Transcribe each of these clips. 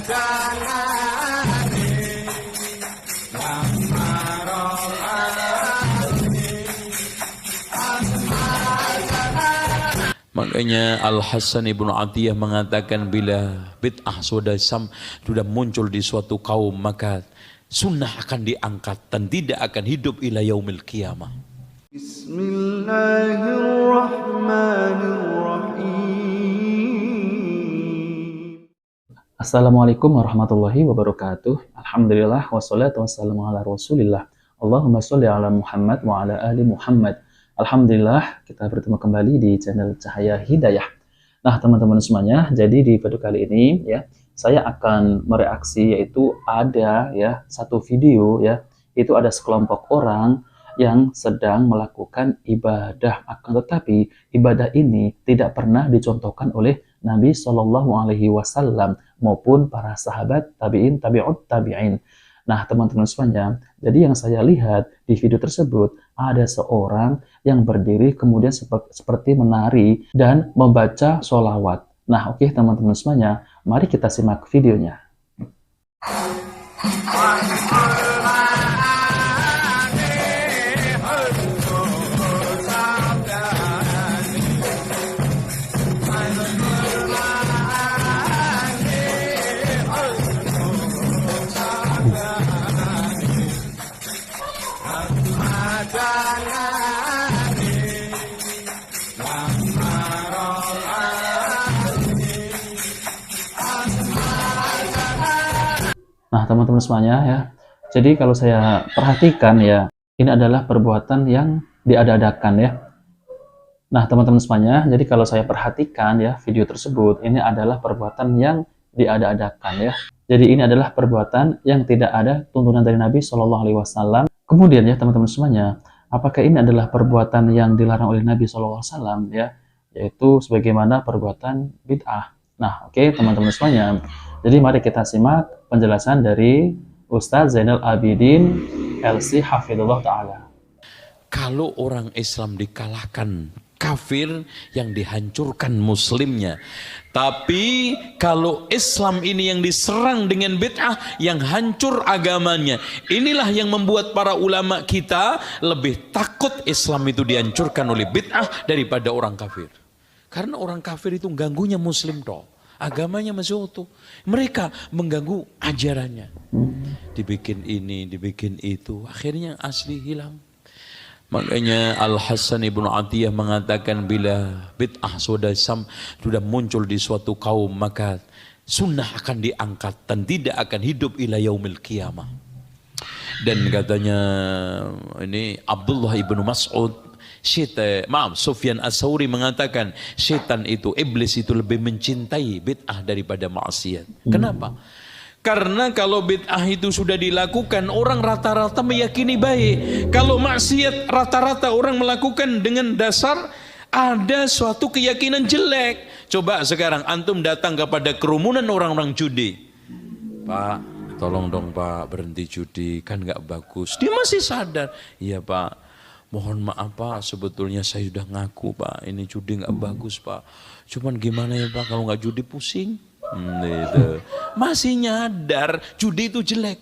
Makanya Al-Hasan Ibnu Atiyah mengatakan bila bid'ah sudah muncul di suatu kaum, maka sunnah akan diangkat dan tidak akan hidup ila yaumil qiyamah. Bismillahirrahmanirrahim. Assalamualaikum warahmatullahi wabarakatuh. Alhamdulillah wassalatu wassalamu ala Rasulillah. Allahumma sholli ala Muhammad wa ala ali Muhammad. Alhamdulillah kita bertemu kembali di channel Cahaya Hidayah. Nah, teman-teman semuanya, jadi di video kali ini ya, saya akan mereaksi yaitu ada ya satu video ya, itu ada sekelompok orang yang sedang melakukan ibadah, akan tetapi ibadah ini tidak pernah dicontohkan oleh Nabi Shallallahu Alaihi Wasallam maupun para sahabat tabiin, tabiut tabiin. Nah, teman-teman semuanya, jadi yang saya lihat di video tersebut ada seorang yang berdiri kemudian seperti menari dan membaca sholawat. Nah, oke teman-teman semuanya, mari kita simak videonya. Nah, teman-teman semuanya ya, jadi kalau saya perhatikan ya, ini adalah perbuatan yang diada-adakan ya. Nah, teman-teman semuanya, jadi kalau saya perhatikan ya, video tersebut, ini adalah perbuatan yang diada-adakan ya. Jadi ini adalah perbuatan yang tidak ada tuntunan dari Nabi Shallallahu Alaihi Wasallam. Kemudian ya, teman-teman semuanya, apakah ini adalah perbuatan yang dilarang oleh Nabi Shallallahu Alaihi Wasallam ya, yaitu sebagaimana perbuatan bid'ah. Nah, oke teman-teman semuanya, jadi mari kita simak penjelasan dari Ustaz Zainal Abidin LC Hafidhullah Ta'ala. Kalau orang Islam dikalahkan kafir, yang dihancurkan muslimnya. Tapi kalau Islam ini yang diserang dengan bid'ah, yang hancur agamanya. Inilah yang membuat para ulama kita lebih takut Islam itu dihancurkan oleh bid'ah daripada orang kafir. Karena orang kafir itu ganggunya muslim toh, agamanya masih utuh. Mereka mengganggu ajarannya. Dibikin ini, dibikin itu, akhirnya asli hilang. Makanya Al-Hasan Ibnu Atiyah mengatakan bila bid'ah sudah muncul di suatu kaum, maka sunnah akan diangkat dan tidak akan hidup ila yaumil qiyamah. Dan katanya ini Abdullah Ibnu Mas'ud, Sufyan As-Sauri mengatakan setan itu, iblis itu lebih mencintai bid'ah daripada maksiat. Kenapa? Karena kalau bid'ah itu sudah dilakukan, orang rata-rata meyakini baik. Kalau maksiat, rata-rata orang melakukan dengan dasar ada suatu keyakinan jelek. Coba sekarang antum datang kepada kerumunan orang-orang judi. Pak, tolong dong Pak, berhenti judi, kan nggak bagus. Dia masih sadar. Iya Pak, mohon maaf Pak, sebetulnya saya sudah ngaku Pak, ini judi nggak bagus Pak. Cuman gimana ya Pak, kalau nggak judi pusing. Gitu. Masih nyadar judi itu jelek.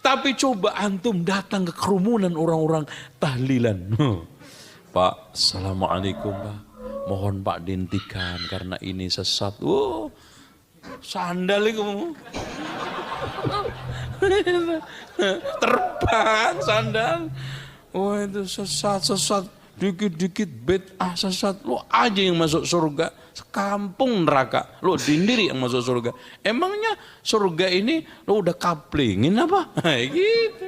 Tapi coba antum datang ke kerumunan orang-orang tahlilan. Pak, assalamualaikum Pak, mohon Pak dihentikan karena ini sesat. Sandal itu terbang sandal. Itu sesat, dikit-dikit bid'ah sesat. Lu aja yang masuk surga, sekampung neraka. Lu sendiri yang masuk surga. Emangnya surga ini lu udah kaplingin apa? Gitu.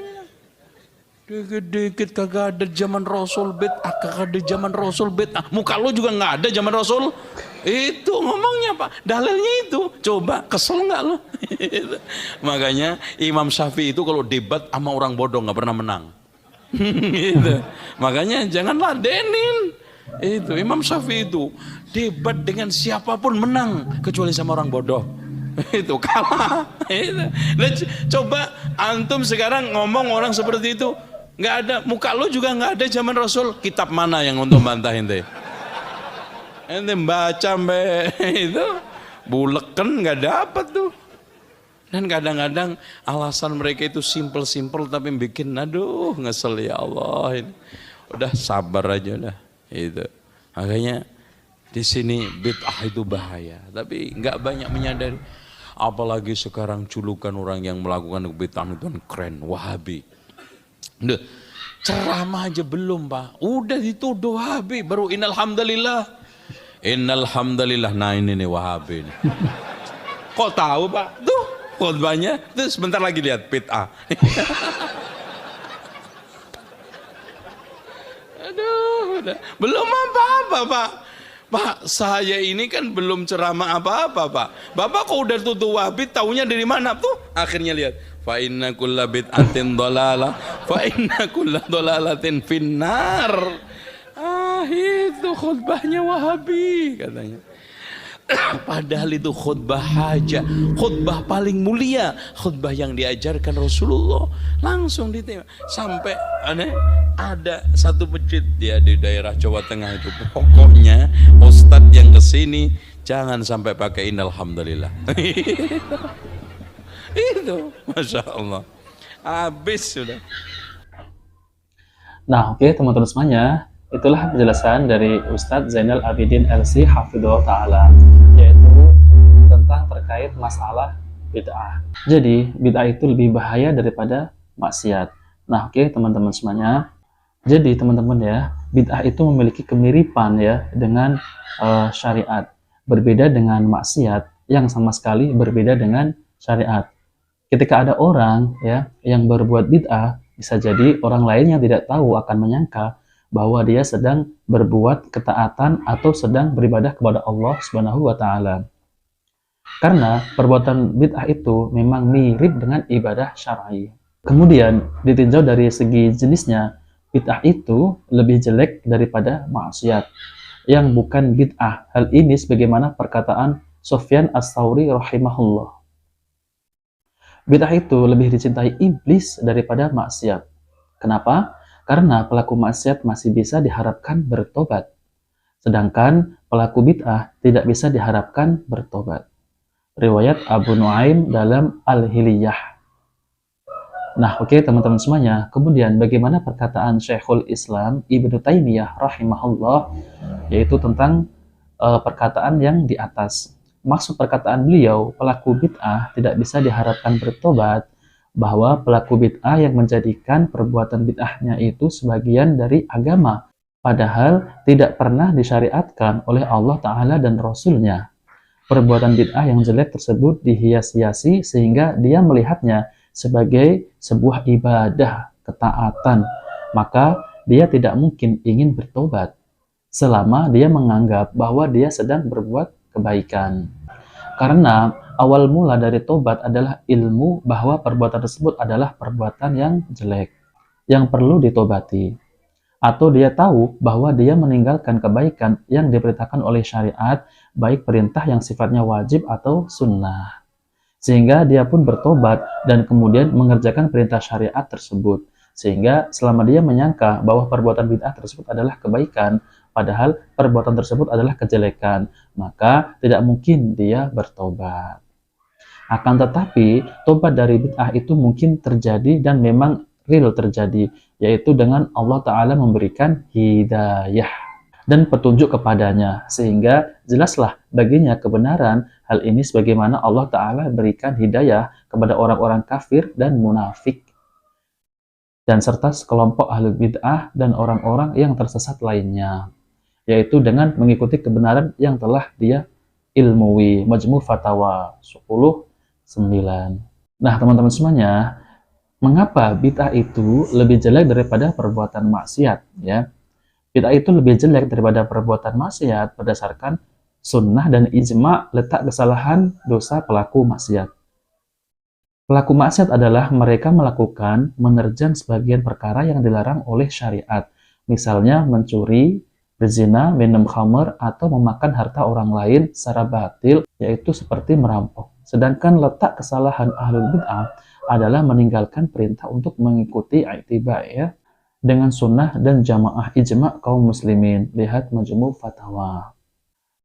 Dikit-dikit kagak ada zaman Rasul bid'ah, kagak ada zaman Rasul bid'ah. Muka lu juga nggak ada zaman Rasul. Itu ngomongnya Pak, dalilnya itu. Coba kesel nggak lu? Makanya Imam Syafi'i itu kalau debat sama orang bodoh nggak pernah menang. Gitu. Makanya jangan ladenin. Itu Imam Syafi'i itu debat dengan siapapun menang kecuali sama orang bodoh. Itu kalah. Itu. Dan coba antum sekarang ngomong orang seperti itu, nggak ada, muka lu juga nggak ada zaman Rasul. Kitab mana yang untuk bantah ente? Ente baca itu buleken nggak dapat tuh. Dan kadang-kadang alasan mereka itu simple-simple tapi bikin aduh ngesel ya Allah ini. Udah sabar aja udah. Itu. Makanya di sini bid'ah itu bahaya, tapi nggak banyak menyadari. Apalagi sekarang julukan orang yang melakukan bid'ah itu kan keren, Wahabi. Udah, ceramah aja belum Pak, udah dituduh Wahabi, baru innalhamdulillah. Innalhamdulillah, nah ini nih Wahabi nih. Kok tahu Pak? Tuh khutbahnya, terus sebentar lagi lihat bid'ah. Aduh, udah. Belum apa-apa Pak. Pak, saya ini kan belum ceramah apa-apa Pak. Bapak kok udah tuduh Wahabi, taunya dari mana tuh? Akhirnya lihat. Fa inna kulla bid'atin dhalalah, fa inna kulla dhalalatin finnar. Ah, itu khutbahnya Wahabi katanya. Padahal itu khutbah hajah, khutbah paling mulia, khutbah yang diajarkan Rasulullah. Langsung ditembak. Sampai ada satu masjid dia di daerah Jawa Tengah itu. Pokoknya ustadz yang kesini jangan sampai pakai innalhamdulillah. Itu, masya Allah. Habis sudah. Nah, oke teman-teman semuanya, itulah penjelasan dari Ustadz Zainal Abidin LC Hafidhullah Ta'ala, yaitu tentang terkait masalah bid'ah. Jadi, bid'ah itu lebih bahaya daripada maksiat. Nah, oke teman-teman semuanya. Jadi, teman-teman ya, bid'ah itu memiliki kemiripan ya dengan syariat. Berbeda dengan maksiat yang sama sekali berbeda dengan syariat. Ketika ada orang ya yang berbuat bid'ah, bisa jadi orang lain yang tidak tahu akan menyangka bahwa dia sedang berbuat ketaatan atau sedang beribadah kepada Allah Subhanahu wa Ta'ala. Karena perbuatan bid'ah itu memang mirip dengan ibadah syar'i. Kemudian ditinjau dari segi jenisnya, bid'ah itu lebih jelek daripada maksiat yang bukan bid'ah. Hal ini sebagaimana perkataan Sufyan Ats-Tsauri rahimahullah. Bid'ah itu lebih dicintai iblis daripada maksiat. Kenapa? Karena pelaku maksiat masih bisa diharapkan bertobat. Sedangkan pelaku bid'ah tidak bisa diharapkan bertobat. Riwayat Abu Nuaim dalam Al-Hiliyah. Nah, oke teman-teman semuanya. Kemudian bagaimana perkataan Syekhul Islam Ibnu Taimiyah rahimahullah, yaitu tentang perkataan yang di atas. Maksud perkataan beliau, pelaku bid'ah tidak bisa diharapkan bertobat, bahwa pelaku bid'ah yang menjadikan perbuatan bid'ahnya itu sebagian dari agama, padahal tidak pernah disyariatkan oleh Allah Ta'ala dan Rasulnya. Perbuatan bid'ah yang jelek tersebut dihias-hiasi sehingga dia melihatnya sebagai sebuah ibadah, ketaatan, maka dia tidak mungkin ingin bertobat selama dia menganggap bahwa dia sedang berbuat kebaikan. Karena awal mula dari tobat adalah ilmu bahwa perbuatan tersebut adalah perbuatan yang jelek, yang perlu ditobati. Atau dia tahu bahwa dia meninggalkan kebaikan yang diperintahkan oleh syariat, baik perintah yang sifatnya wajib atau sunnah. Sehingga dia pun bertobat dan kemudian mengerjakan perintah syariat tersebut. Sehingga selama dia menyangka bahwa perbuatan bid'ah tersebut adalah kebaikan, padahal perbuatan tersebut adalah kejelekan, maka tidak mungkin dia bertobat. Akan tetapi, tobat dari bid'ah itu mungkin terjadi dan memang real terjadi, yaitu dengan Allah Ta'ala memberikan hidayah dan petunjuk kepadanya, sehingga jelaslah baginya kebenaran. Hal ini sebagaimana Allah Ta'ala berikan hidayah kepada orang-orang kafir dan munafik, dan serta sekelompok ahli bid'ah dan orang-orang yang tersesat lainnya, yaitu dengan mengikuti kebenaran yang telah dia ilmui. Majmu' Fatawa 10/9. Nah teman-teman semuanya, mengapa bid'ah itu lebih jelek daripada perbuatan maksiat? Ya, bid'ah itu lebih jelek daripada perbuatan maksiat berdasarkan sunnah dan ijma' letak kesalahan dosa pelaku maksiat. Pelaku maksiat adalah mereka melakukan, menerjang sebagian perkara yang dilarang oleh syariat. Misalnya mencuri, berzina, minum khamr, atau memakan harta orang lain secara batil, yaitu seperti merampok. Sedangkan letak kesalahan ahlul bid'ah adalah meninggalkan perintah untuk mengikuti i'tiba ya, dengan sunnah dan jamaah ijma' kaum muslimin. Lihat Majmu' Fatawa.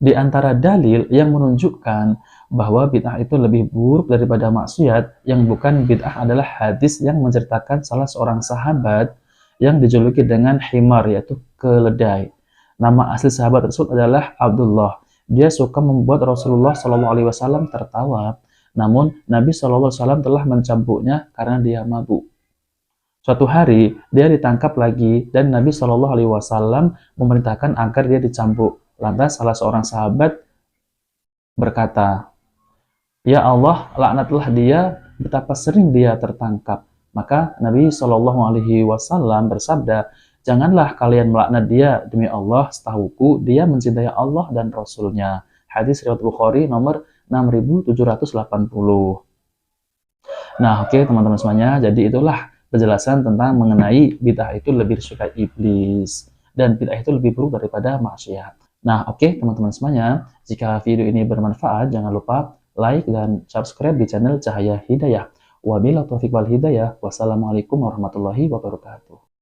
Di antara dalil yang menunjukkan bahwa bid'ah itu lebih buruk daripada maksiat. Yang bukan bid'ah adalah hadis yang menceritakan salah seorang sahabat yang dijuluki dengan himar, yaitu keledai. Nama asli sahabat tersebut adalah Abdullah. Dia suka membuat Rasulullah SAW tertawa. Namun Nabi SAW telah mencambuknya karena dia mabuk. Suatu hari dia ditangkap lagi dan Nabi SAW memerintahkan agar dia dicambuk. Lantas salah seorang sahabat berkata, "Ya Allah, laknatlah dia, betapa sering dia tertangkap." Maka Nabi SAW bersabda, "Janganlah kalian melaknat dia, demi Allah, setahuku dia mencintai Allah dan Rasulnya." Hadis riwayat Bukhari nomor 6780. Nah, oke teman-teman semuanya, jadi itulah penjelasan tentang mengenai bid'ah itu lebih disukai iblis dan bid'ah itu lebih buruk daripada maksiat. Nah, oke teman-teman semuanya, jika video ini bermanfaat, jangan lupa like dan subscribe di channel Cahaya Hidayah. Wabillahi taufiq wal hidayah. Wassalamualaikum warahmatullahi wabarakatuh.